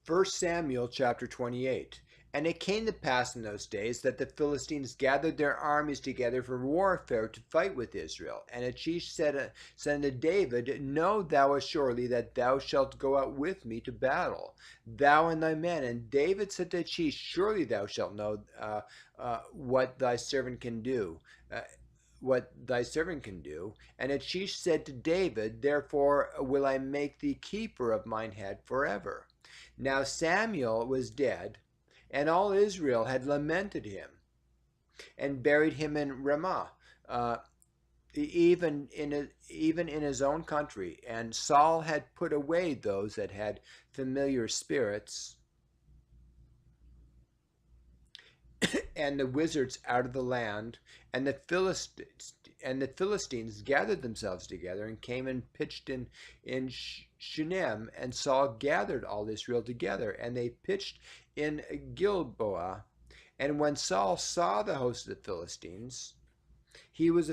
First Samuel chapter 28. And it came to pass in those days that the Philistines gathered their armies together for warfare to fight with Israel. And Achish said unto David, Know thou assuredly that thou shalt go out with me to battle, thou and thy men. And David said to Achish, Surely thou shalt know what thy servant can do. What thy servant can do. And Achish said to David, Therefore will I make thee keeper of mine head forever. Now Samuel was dead, and all Israel had lamented him, and buried him in Ramah, even in his own country. And Saul had put away those that had familiar spirits, and the wizards out of the land, and the Philistines gathered themselves together and came and pitched in Shunem, and Saul gathered all Israel together, and they pitched in Gilboa. And when Saul saw the host of the Philistines, he was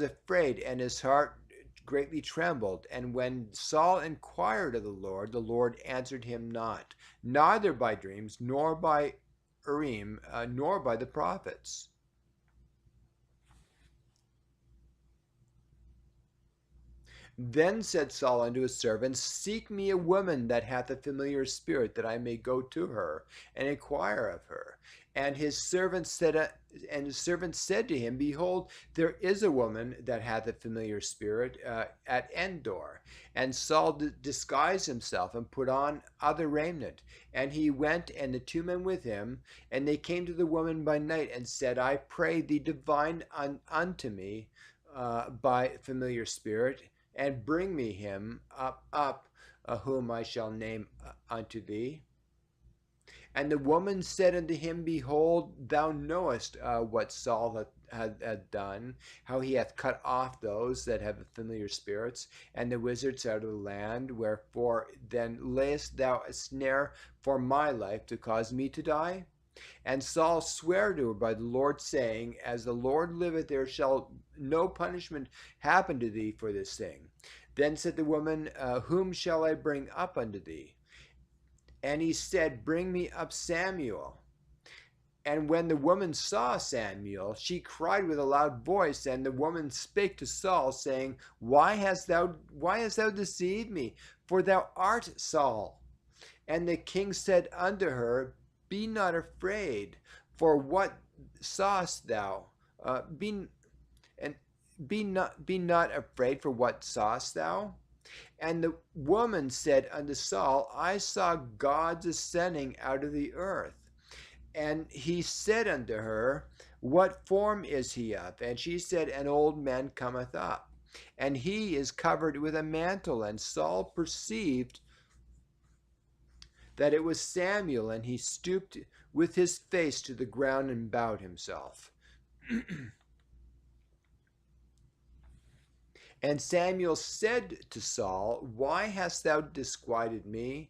afraid, and his heart greatly trembled. And when Saul inquired of the Lord answered him not, neither by dreams, nor by Urim, nor by the prophets. Then said Saul unto his servants, Seek me a woman that hath a familiar spirit, that I may go to her and inquire of her. And his servant said to him, Behold, there is a woman that hath a familiar spirit at Endor. And Saul disguised himself and put on other raiment. And he went, and the two men with him, and they came to the woman by night, and said, I pray thee, divine unto me by familiar spirit, and bring me him up, whom I shall name unto thee. And the woman said unto him, Behold, thou knowest what Saul hath done, how he hath cut off those that have familiar spirits, and the wizards out of the land. Wherefore then layest thou a snare for my life, to cause me to die? And Saul sware to her by the Lord, saying, As the Lord liveth, there shall no punishment happen to thee for this thing. Then said the woman, Whom shall I bring up unto thee? And he said, Bring me up Samuel. And when the woman saw Samuel, she cried with a loud voice. And the woman spake to Saul, saying, Why hast thou deceived me? For thou art Saul. And the king said unto her, Be not afraid, for what sawest thou? Be not afraid, for what sawest thou? And the woman said unto Saul, I saw gods ascending out of the earth. And he said unto her, What form is he of? And she said, An old man cometh up, and he is covered with a mantle. And Saul perceived that it was Samuel, and he stooped with his face to the ground and bowed himself. And Samuel said to Saul, Why hast thou disquieted me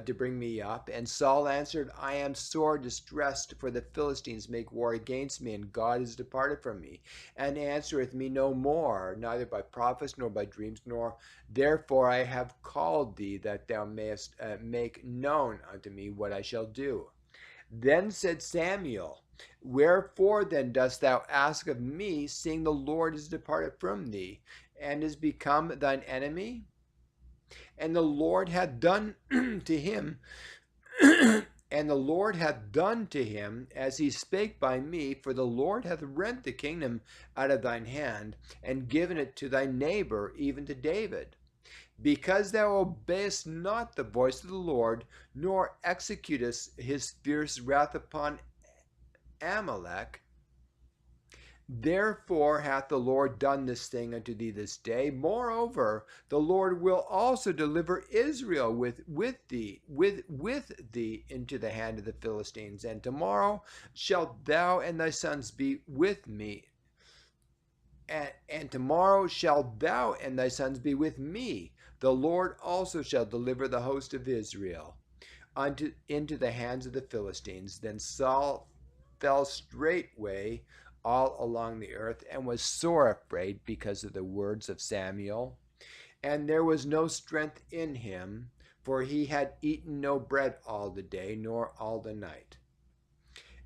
to bring me up? And Saul answered, I am sore distressed, for the Philistines make war against me, and God is departed from me, and answereth me no more, neither by prophets, nor by dreams, nor therefore I have called thee, that thou mayest make known unto me what I shall do. Then said Samuel, Wherefore then dost thou ask of me, seeing the Lord is departed from thee, and is become thine enemy? And the Lord hath done to him, and the Lord hath done to him as he spake by me, for the Lord hath rent the kingdom out of thine hand, and given it to thy neighbor, even to David. Because thou obeyest not the voice of the Lord, nor executest his fierce wrath upon Amalek, therefore hath the Lord done this thing unto thee this day. Moreover, the Lord will also deliver Israel with thee into the hand of the Philistines. And tomorrow shalt thou and thy sons be with me. And tomorrow shalt thou and thy sons be with me. The Lord also shall deliver the host of Israel into the hands of the Philistines. Then Saul fell straightway all along the earth, and was sore afraid because of the words of Samuel. and there was no strength in him, for he had eaten no bread all the day, nor all the night.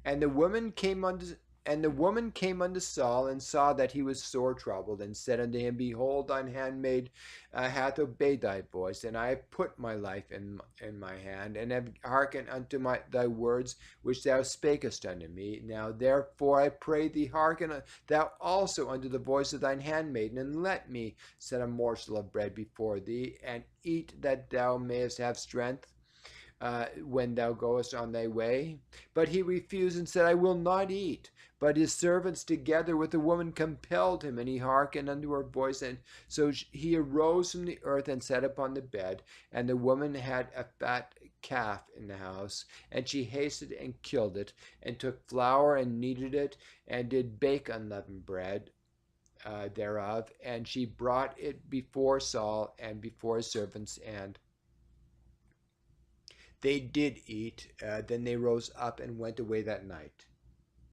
And the woman came unto Saul, and saw that he was sore troubled, and said unto him, Behold, thine handmaid hath obeyed thy voice, and I have put my life in my hand, and have hearkened unto thy words which thou spakest unto me. Now therefore I pray thee, hearken thou also unto the voice of thine handmaiden, and let me set a morsel of bread before thee, and eat, that thou mayest have strength when thou goest on thy way. But he refused and said, I will not eat. But his servants together with the woman compelled him, and he hearkened unto her voice. And so he arose from the earth and sat upon the bed. And the woman had a fat calf in the house, and she hasted and killed it, and took flour and kneaded it, and did bake unleavened bread thereof. And she brought it before Saul and before his servants, and they did eat. Then they rose up and went away that night.